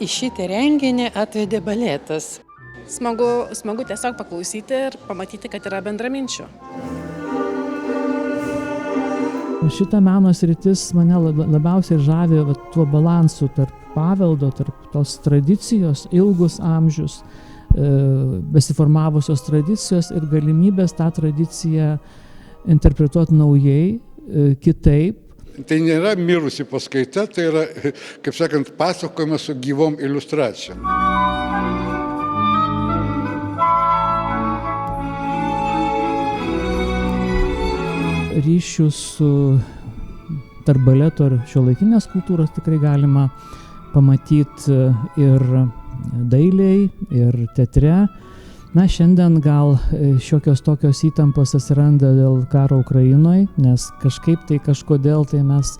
į šitą renginį atvedė baletas. Smagu tiesiog paklausyti ir pamatyti, kad yra bendraminčių. Šita meno sritis mane labiausiai žavi tuo balansu tarp paveldo, tarp tos tradicijos, ilgus amžius, besiformavusios tradicijos ir galimybės tą tradiciją interpretuoti naujai, kitaip. Tai nėra mirusi paskaita, tai yra, kaip sakant, pasakojimas su gyvom iliustracijom. Ryšių tarp baleto ir šiuolaikinės kultūros tikrai galima pamatyti ir dailėj, ir teatre. Na, šiandien gal šiokios tokios įtampos atsiranda dėl karo Ukrainoje, nes kažkaip tai kažkodėl tai mes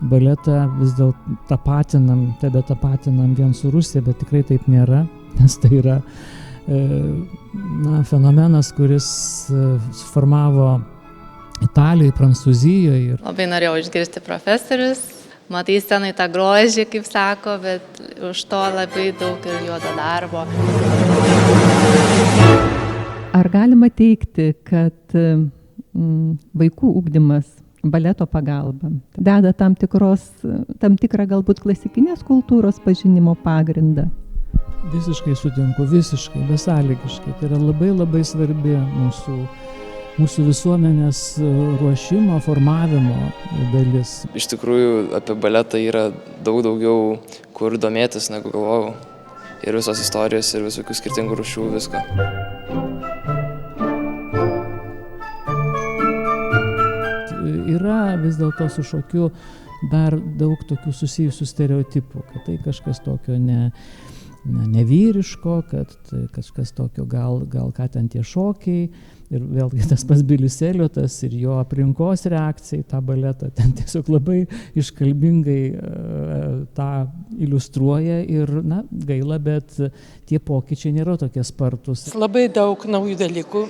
baletą vis dėl tebetapatinam vien su Rusija, bet tikrai taip nėra, nes tai yra fenomenas, kuris suformavo Italijoje, Prancūzijoje. Labai norėjau išgirsti profesorius, matai scenai tą grožį, kaip sako, bet už to labai daug ir juodo darbo. Ar galima teigti, kad vaikų ugdymas baleto pagalba deda tam tikrą galbūt klasikinės kultūros pažinimo pagrindą? Visiškai sutinku, visiškai, besąlygiškai. Tai yra labai labai svarbi mūsų visuomenės ruošimo, formavimo dalis. Iš tikrųjų, apie baletą yra daug daugiau, kur domėtis, negu galvojau. Ir visos istorijos, ir visokių skirtingų rūšių, visko. Yra vis dėlto su šokiu dar daug tokių susijusių stereotipų, kad tai kažkas tokio nevyriško, kad kažkas tokio gal ką ten tie šokiai. Ir vėlgi tas pats Bilis Eliotas ir jo aplinkos reakcija į tą baletą ten tiesiog labai iškalbingai tą iliustruoja ir, gaila, bet tie pokyčiai nėra tokie spartus. Labai daug naujų dalykų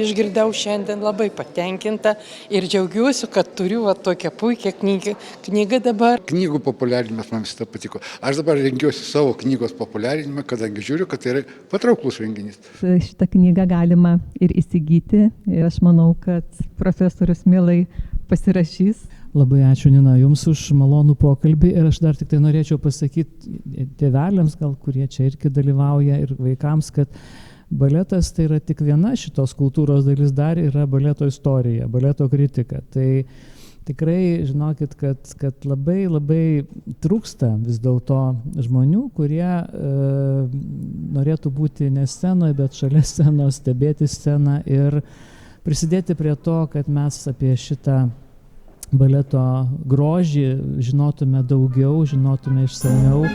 išgirdau šiandien, labai patenkinta ir džiaugiuosi, kad turiu tokią puikią knygą dabar. Knygų populiarinimas man visada patiko. Aš dabar rengiuosi savo knygos populiarinimą, kadangi žiūriu, kad tai yra patrauklus renginys. Šitą knygą galima ir įsigyti ir aš manau, kad profesorius mielai pasirašys. Labai ačiū, Nina, Jums už malonų pokalbį ir aš dar tik tai norėčiau pasakyti tėveliams, gal kurie čia irgi dalyvauja, ir vaikams, kad baletas tai yra tik viena šitos kultūros dalis, dar yra baleto istorija, baleto kritika. Tai tikrai žinokit, kad labai labai trūksta vis dėlto žmonių, kurie norėtų būti ne scenoje, bet šalia scenos, stebėti sceną ir prisidėti prie to, kad mes apie šitą baleto grožį žinotume daugiau, žinotume išsamiau.